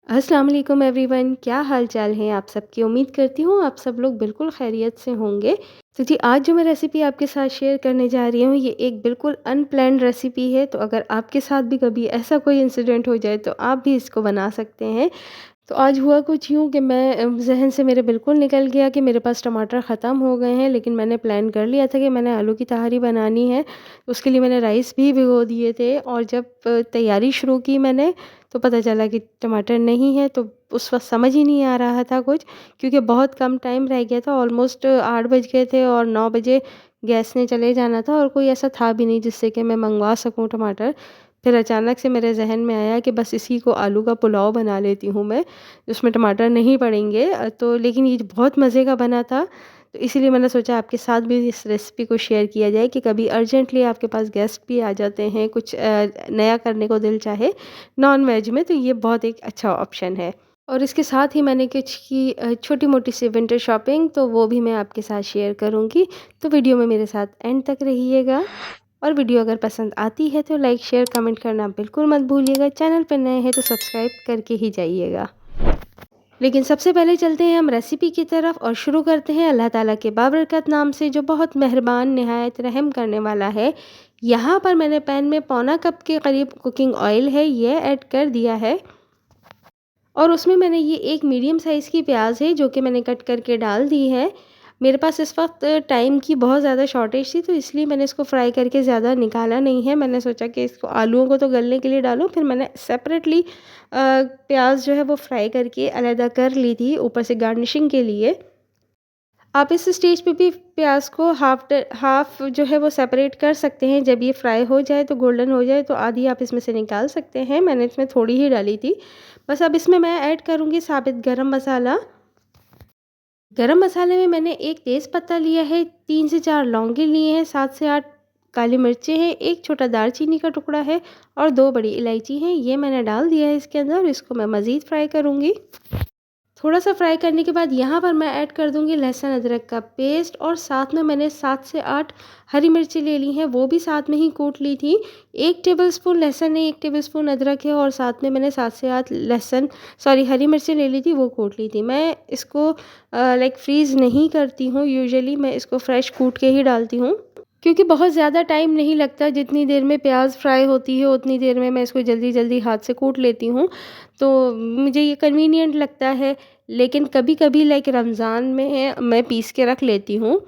अस्सलाम वालेकुम एवरीवन, क्या हाल चाल है आप सबकी। उम्मीद करती हूँ आप सब लोग बिल्कुल खैरियत से होंगे। तो जी, आज जो मैं रेसिपी आपके साथ शेयर करने जा रही हूँ, ये एक बिल्कुल अनप्लान्ड रेसिपी है। तो अगर आपके साथ भी कभी ऐसा कोई इंसिडेंट हो जाए तो आप भी इसको बना सकते हैं। तो आज हुआ कुछ यूँ कि मैं ज़हन से मेरे बिल्कुल निकल गया कि मेरे पास टमाटर ख़त्म हो गए हैं, लेकिन मैंने प्लान कर लिया था कि मैंने आलू की तहारी बनानी है। उसके लिए मैंने राइस भी भिगो दिए थे, और जब तैयारी शुरू की मैंने, तो पता चला कि टमाटर नहीं है। तो उस वक़्त समझ ही नहीं आ रहा था कुछ, क्योंकि बहुत कम टाइम रह गया था। ऑलमोस्ट 8 बज गए थे और 9 बजे गैस ने चले जाना था, और कोई ऐसा था भी नहीं जिससे कि मैं मँगवा सकूँ टमाटर। फिर अचानक से मेरे ज़हन में आया कि बस इसी को आलू का पुलाव बना लेती हूँ मैं, उसमें टमाटर नहीं पड़ेंगे। तो लेकिन ये बहुत मज़े का बना था। तो इसीलिए मैंने सोचा आपके साथ भी इस रेसिपी को शेयर किया जाए कि कभी अर्जेंटली आपके पास गेस्ट भी आ जाते हैं, कुछ नया करने को दिल चाहे नॉन वेज में, तो ये बहुत एक अच्छा ऑप्शन है। और इसके साथ ही मैंने कुछ की छोटी-मोटी सी विंटर शॉपिंग, तो वो भी मैं आपके साथ शेयर करूँगी। तो वीडियो में मेरे साथ एंड तक रहिएगा। और वीडियो अगर पसंद आती है तो लाइक, शेयर, कमेंट करना बिल्कुल मत भूलिएगा। चैनल पर नए हैं तो सब्सक्राइब करके ही जाइएगा। लेकिन सबसे पहले चलते हैं हम रेसिपी की तरफ और शुरू करते हैं अल्लाह ताला के बाबरकत नाम से, जो बहुत मेहरबान, निहायत रहम करने वाला है। यहाँ पर मैंने पैन में पौना कप के करीब कुकिंग ऑयल है, ये ऐड कर दिया है। और उसमें मैंने ये एक मीडियम साइज़ की प्याज है जो कि मैंने कट करके डाल दी है। मेरे पास इस वक्त टाइम की बहुत ज़्यादा शॉर्टेज थी, तो इसलिए मैंने इसको फ्राई करके ज़्यादा निकाला नहीं है। मैंने सोचा कि इसको आलूओं को तो गलने के लिए डालूं, फिर मैंने सेपरेटली प्याज जो है वो फ्राई करके अलहदा कर ली थी ऊपर से गार्निशिंग के लिए। आप इस स्टेज पे भी प्याज को हाफ जो है वो सेपरेट कर सकते हैं। जब ये फ्राई हो जाए, तो गोल्डन हो जाए, तो आधी आप इसमें से निकाल सकते हैं। मैंने इसमें थोड़ी ही डाली थी। बस अब इसमें मैं ऐड करूँगी साबित गरम मसाला। गरम मसाले में मैंने एक तेज़ पत्ता लिया है, 3 से 4 लौंगे लिए हैं, 7 से 8 काली मिर्चें हैं, एक छोटा दालचीनी का टुकड़ा है, और 2 बड़ी इलायची हैं। ये मैंने डाल दिया है इसके अंदर, और इसको मैं मज़ीद फ्राई करूँगी। थोड़ा-सा फ्राई करने के बाद यहाँ पर मैं ऐड कर दूँगी लहसुन अदरक का पेस्ट, और साथ में मैंने 7 से 8 हरी मिर्ची ले ली हैं, वो भी साथ में ही कूट ली थी। 1 टेबलस्पून लहसुन है, 1 टेबलस्पून अदरक है, और साथ में मैंने 7 से 8 हरी मिर्ची ले ली थी, वो कूट ली थी। मैं इसको लाइक फ्रीज़ नहीं करती हूँ, यूजुअली मैं इसको फ्रेश कूट के ही डालती हूँ। क्योंकि बहुत ज़्यादा टाइम नहीं लगता, जितनी देर में प्याज फ्राई होती है उतनी देर में मैं इसको जल्दी-जल्दी हाथ से कूट लेती हूँ। तो मुझे ये कन्वीनिएंट लगता है। लेकिन कभी-कभी लाइक रमज़ान में मैं पीस के रख लेती हूँ।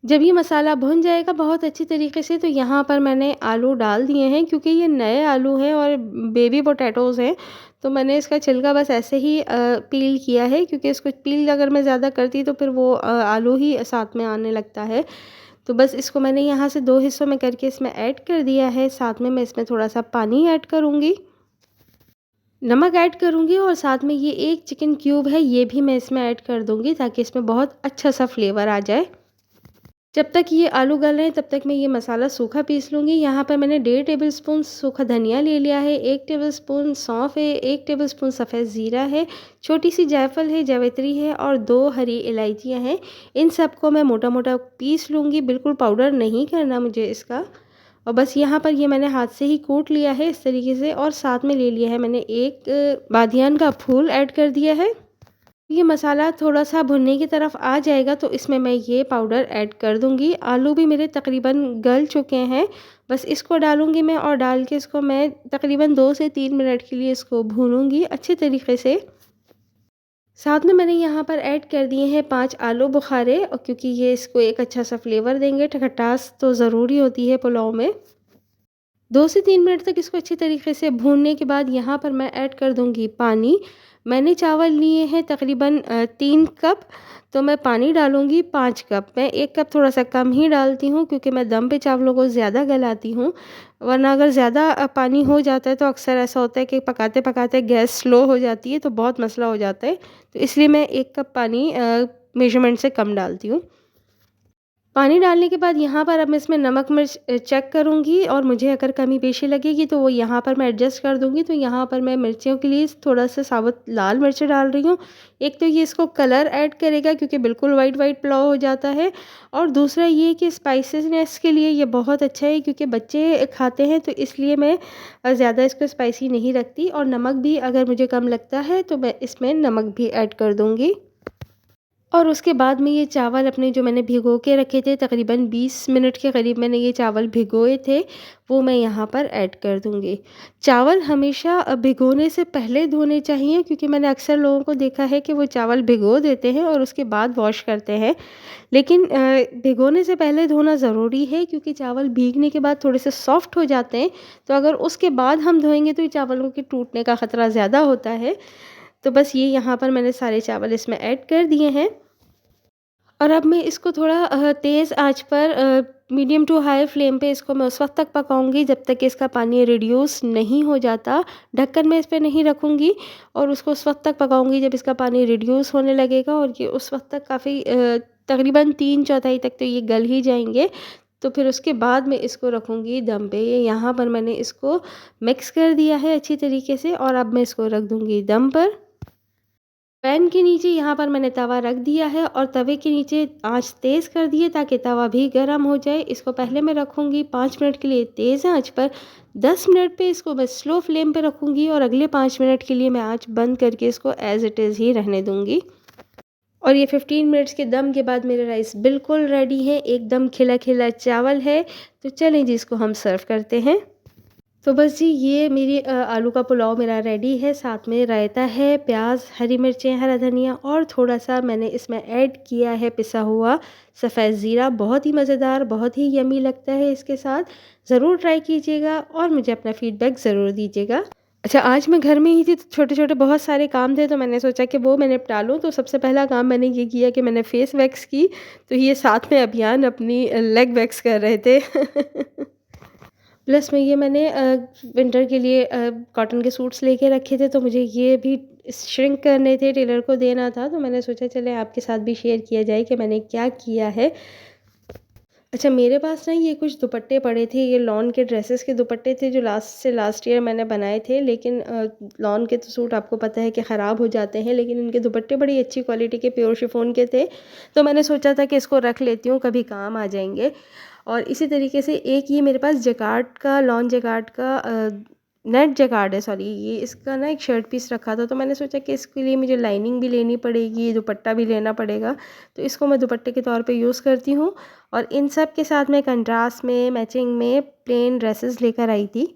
जब ये मसाला भुन जाएगा बहुत अच्छी तरीके से, तो यहाँ पर मैंने आलू डाल दिए हैं, क्योंकि ये नए आलू हैं और बेबी पोटैटोज़ हैं। तो मैंने इसका छिलका बस ऐसे ही पील किया है, क्योंकि इसको पील अगर मैं ज़्यादा करती तो फिर वो आलू ही साथ में आने लगता है। तो बस इसको मैंने यहाँ से 2 हिस्सों में करके इसमें ऐड कर दिया है। साथ में मैं इसमें थोड़ा-सा पानी ऐड करूँगी, नमक ऐड करूँगी, और साथ में ये एक चिकन क्यूब है, ये भी मैं इसमें ऐड कर दूँगी, ताकि इसमें बहुत अच्छा-सा फ्लेवर आ जाए। जब तक ये आलू गल रहे हैं तब तक मैं ये मसाला सूखा पीस लूँगी। यहाँ पर मैंने 1.5 टेबलस्पून सूखा धनिया ले लिया है, 1 टेबलस्पून सौंफ है, 1 टेबलस्पून सफ़ेद ज़ीरा है, छोटी-सी जायफ़ल है, जावित्री है, और 2 हरी इलायचियाँ हैं। इन सबको मैं मोटा-मोटा पीस लूँगी, बिल्कुल पाउडर नहीं करना मुझे इसका। और बस यहाँ पर ये मैंने हाथ से ही कूट लिया है इस तरीके से, और साथ में ले लिया है मैंने एक बादियान का फूल ऐड कर दिया है। ये मसाला थोड़ा-सा भुनने की तरफ आ जाएगा, तो इसमें मैं ये पाउडर ऐड कर दूँगी। आलू भी मेरे तकरीबन गल चुके हैं। बस इसको डालूँगी मैं, और डाल के इसको मैं तकरीबन 2 से 3 मिनट के लिए इसको भूनूँगी अच्छे तरीके से। साथ में मैंने यहाँ पर ऐड कर दिए हैं 5 आलू बुखारे, और क्योंकि ये इसको एक अच्छा-सा फ्लेवर देंगे, खटास तो ज़रूरी होती है पुलाव में। 2 से 3 मिनट तक इसको अच्छी तरीके से भूनने के बाद यहाँ पर मैं ऐड कर दूँगी पानी। मैंने चावल लिए हैं तकरीबन 3 कप, तो मैं पानी डालूँगी 5 कप। मैं 1 कप थोड़ा-सा कम ही डालती हूँ, क्योंकि मैं दम पे चावलों को ज़्यादा गलाती हूँ। वरना अगर ज़्यादा पानी हो जाता है तो अक्सर ऐसा होता है कि पकाते-पकाते गैस स्लो हो जाती है, तो बहुत मसला हो जाता है। तो इसलिए मैं 1 कप पानी मेज़रमेंट से कम डालती हूँ। पानी डालने के बाद यहाँ पर अब मैं इसमें नमक मिर्च चेक करूँगी और मुझे अगर कमी पेशी लगेगी तो वो यहाँ पर मैं एडजस्ट कर दूँगी। तो यहाँ पर मैं मिर्चियों के लिए थोड़ा-सा साबुत लाल मिर्च डाल रही हूँ। एक तो ये इसको कलर ऐड करेगा क्योंकि बिल्कुल वाइट-वाइट पुलाव हो जाता है, और दूसरा ये कि स्पाइसीनेस के लिए ये बहुत अच्छा है क्योंकि बच्चे खाते हैं, तो इसलिए मैं ज़्यादा इसको स्पाइसी नहीं रखती, और नमक भी अगर मुझे कम लगता है तो मैं इसमें नमक भी ऐड कर दूँगी। और उसके बाद में ये चावल अपने जो मैंने भिगो के रखे थे, तकरीबन 20 मिनट के करीब मैंने ये चावल भिगोए थे, वो मैं यहाँ पर ऐड कर दूँगी। चावल हमेशा भिगोने से पहले धोने चाहिए क्योंकि मैंने अक्सर लोगों को देखा है कि वो चावल भिगो देते हैं और उसके बाद वॉश करते हैं। लेकिन भिगोने से पहले धोना ज़रूरी है क्योंकि चावल भीगने के बाद थोड़े से सॉफ्ट हो जाते हैं, तो अगर उसके बाद हम धोएँगे तो ये चावलों के टूटने का ख़तरा ज़्यादा होता है। तो बस ये यहाँ पर मैंने सारे चावल इसमें ऐड कर दिए हैं। और अब मैं इसको थोड़ा तेज़ आँच पर मीडियम टू हाई फ्लेम पे इसको मैं उस वक़्त तक पकाऊँगी जब तक कि इसका पानी रिड्यूस नहीं हो जाता। ढक्कन मैं इस पे नहीं रखूँगी और उसको उस वक़्त तक पकाऊँगी जब इसका पानी रिड्यूस होने लगेगा, और ये उस वक़्त तक काफ़ी तकरीबन 3/4 तक तो ये गल ही जाएँगे। तो फिर उसके बाद मैं इसको रखूँगी दम पे। ये यहाँ पर मैंने इसको मिक्स कर दिया है अच्छी तरीके से, और अब मैं इसको रख दूँगी दम पर। पैन के नीचे यहाँ पर मैंने तवा रख दिया है और तवे के नीचे आंच तेज़ कर दी है ताकि तवा भी गर्म हो जाए। इसको पहले मैं रखूँगी 5 मिनट के लिए तेज़ आंच पर, 10 मिनट पे इसको मैं स्लो फ्लेम पे रखूँगी, और अगले 5 मिनट के लिए मैं आंच बंद करके इसको एज़ इट इज़ ही रहने दूँगी। और ये 15 मिनट्स के दम के बाद मेरा राइस बिल्कुल रेडी है, एकदम खिला-खिला चावल है। तो चलें जी, इसको हम सर्व करते हैं। तो बस जी, ये मेरी आलू का पुलाव मेरा रेडी है। साथ में रायता है, प्याज, हरी मिर्चें, हरा धनिया, और थोड़ा-सा मैंने इसमें ऐड किया है पिसा हुआ सफ़ेद ज़ीरा। बहुत ही मज़ेदार, बहुत ही यम्मी लगता है इसके साथ। ज़रूर ट्राई कीजिएगा और मुझे अपना फ़ीडबैक ज़रूर दीजिएगा। अच्छा, आज मैं घर में ही थी तो छोटे-छोटे बहुत सारे काम थे, तो मैंने सोचा कि वो मैं निपटा लूँ। तो सबसे पहला काम मैंने ये किया कि मैंने फ़ेस वैक्स की। तो ये साथ में अभियान अपनी लेग वैक्स कर रहे थे। प्लस में ये मैंने विंटर के लिए कॉटन के सूट्स लेके रखे थे, तो मुझे ये भी श्रिंक करने थे, टेलर को देना था, तो मैंने सोचा चले आपके साथ भी शेयर किया जाए कि मैंने क्या किया है। अच्छा, मेरे पास ना ये कुछ दुपट्टे पड़े थे, ये लॉन के ड्रेसेस के दुपट्टे थे जो लास्ट ईयर मैंने बनाए थे, लेकिन लॉन के तो सूट आपको पता है कि ख़राब हो जाते हैं, लेकिन इनके दुपट्टे बड़ी अच्छी क्वालिटी के प्योर शिफॉन के थे, तो मैंने सोचा था कि इसको रख लेती हूँ, कभी काम आ जाएंगे। और इसी तरीके से एक ये मेरे पास जैकार्ड का, लॉन जैकार्ड का नेट जैकार्ड है, सॉरी, ये इसका ना एक शर्ट पीस रखा था, तो मैंने सोचा कि इसके लिए मुझे लाइनिंग भी लेनी पड़ेगी, दुपट्टा भी लेना पड़ेगा, तो इसको मैं दुपट्टे के तौर पे यूज़ करती हूँ। और इन सब के साथ मैं कंट्रास्ट में, मैचिंग में प्लेन ड्रेसेस लेकर आई थी,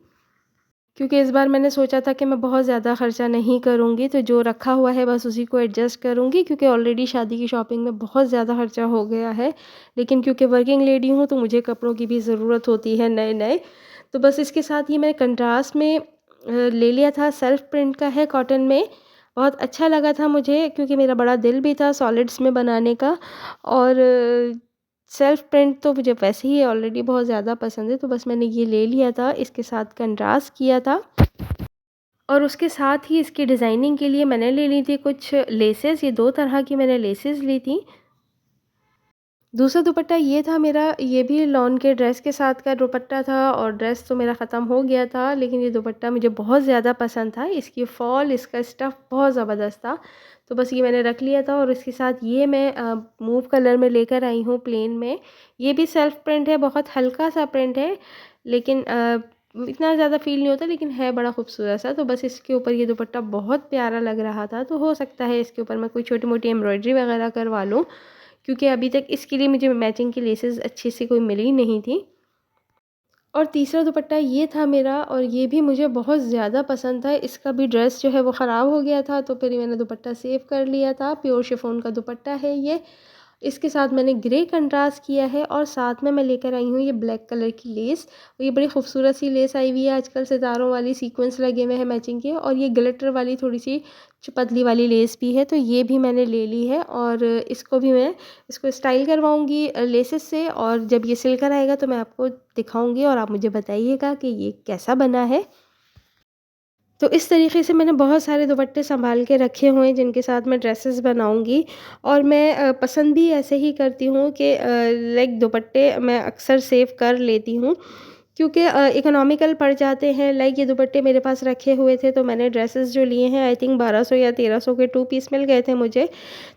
क्योंकि इस बार मैंने सोचा था कि मैं बहुत ज़्यादा खर्चा नहीं करूँगी, तो जो रखा हुआ है बस उसी को एडजस्ट करूँगी, क्योंकि ऑलरेडी शादी की शॉपिंग में बहुत ज़्यादा खर्चा हो गया है। लेकिन क्योंकि वर्किंग लेडी हूँ तो मुझे कपड़ों की भी ज़रूरत होती है नए-नए। तो बस इसके साथ ही मैंने कंट्रास्ट में ले लिया था, सेल्फ प्रिंट का है कॉटन में। बहुत अच्छा लगा था मुझे क्योंकि मेरा बड़ा दिल भी था सॉलिड्स में बनाने का, और सेल्फ प्रिंट तो मुझे वैसे ही ऑलरेडी बहुत ज़्यादा पसंद है, तो बस मैंने ये ले लिया था, इसके साथ कंट्रास्ट किया था। और उसके साथ ही इसकी डिज़ाइनिंग के लिए मैंने ले ली थी कुछ लेसेस, ये 2 तरह की मैंने लेसेस ली थी। दूसरा दुपट्टा ये था मेरा, ये भी लॉन के ड्रेस के साथ का दुपट्टा था, और ड्रेस तो मेरा ख़त्म हो गया था, लेकिन ये दुपट्टा मुझे बहुत ज़्यादा पसंद था। इसकी फ़ॉल, इसका स्टफ़ बहुत ज़बरदस्त था, तो बस ये मैंने रख लिया था। और इसके साथ ये मैं मूव कलर में लेकर आई हूँ प्लेन में। ये भी सेल्फ़ प्रिंट है, बहुत हल्का सा प्रिंट है, लेकिन इतना ज़्यादा फ़ील नहीं होता, लेकिन है बड़ा खूबसूरत सा। तो बस इसके ऊपर ये दुपट्टा बहुत प्यारा लग रहा था, तो हो सकता है इसके ऊपर मैं कोई छोटी-मोटी एम्ब्रॉयडरी वगैरह करवा लूँ, क्योंकि अभी तक इसके लिए मुझे मैचिंग की लेसेस अच्छी सी कोई मिली नहीं थी। और तीसरा दुपट्टा ये था मेरा, और ये भी मुझे बहुत ज़्यादा पसंद था। इसका भी ड्रेस जो है वो ख़राब हो गया था, तो फिर मैंने दुपट्टा सेव कर लिया था। प्योर शिफॉन का दुपट्टा है ये। इसके साथ मैंने ग्रे कंट्रास्ट किया है, और साथ में मैं लेकर आई हूँ ये ब्लैक कलर की लेस। और ये बड़ी खूबसूरत सी लेस आई हुई है, आजकल सितारों वाली सीक्वेंस लगे हुए हैं मैचिंग के, और ये ग्लिटर वाली थोड़ी सी पतली वाली लेस भी है, तो ये भी मैंने ले ली है। और इसको भी मैं इसको स्टाइल करवाऊँगी लेसेस से, और जब ये सिल कर आएगा तो मैं आपको दिखाऊँगी और आप मुझे बताइएगा कि ये कैसा बना है। तो इस तरीके से मैंने बहुत सारे दुपट्टे सँभाल के रखे हुए हैं जिनके साथ मैं ड्रेसेस बनाऊँगी। और मैं पसंद भी ऐसे ही करती हूँ कि लाइक दुपट्टे मैं अक्सर सेव कर लेती हूँ, क्योंकि इकोनॉमिकल पड़ जाते हैं। लाइक ये दुपट्टे मेरे पास रखे हुए थे, तो मैंने ड्रेसेस जो लिए हैं आई थिंक 1200 या 1300 के 2 पीस मिल गए थे मुझे।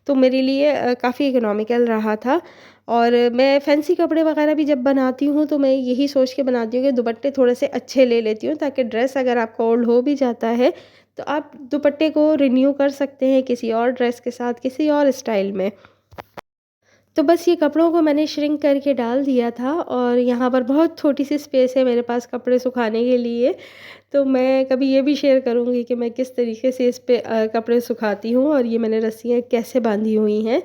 तो मेरे लिए काफ़ी इकोनॉमिकल रहा था। और मैं फैंसी कपड़े वगैरह भी जब बनाती हूँ तो मैं यही सोच के बनाती हूँ कि दुपट्टे थोड़े से अच्छे ले लेती हूँ, ताकि ड्रेस अगर आपका ओल्ड हो भी जाता है तो आप दुपट्टे को रिन्यू कर सकते हैं किसी और ड्रेस के साथ, किसी और स्टाइल में। तो बस ये कपड़ों को मैंने श्रिंक करके डाल दिया था, और यहाँ पर बहुत छोटी सी स्पेस है मेरे पास कपड़े सुखाने के लिए। तो मैं कभी ये भी शेयर करूँगी कि मैं किस तरीके से इस पे कपड़े सुखाती हूँ, और ये मैंने रस्सियाँ कैसे बांधी हुई हैं।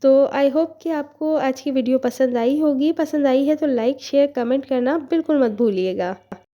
तो आई होप कि आपको आज की वीडियो पसंद आई होगी। पसंद आई है तो लाइक शेयर कमेंट करना बिल्कुल मत भूलिएगा।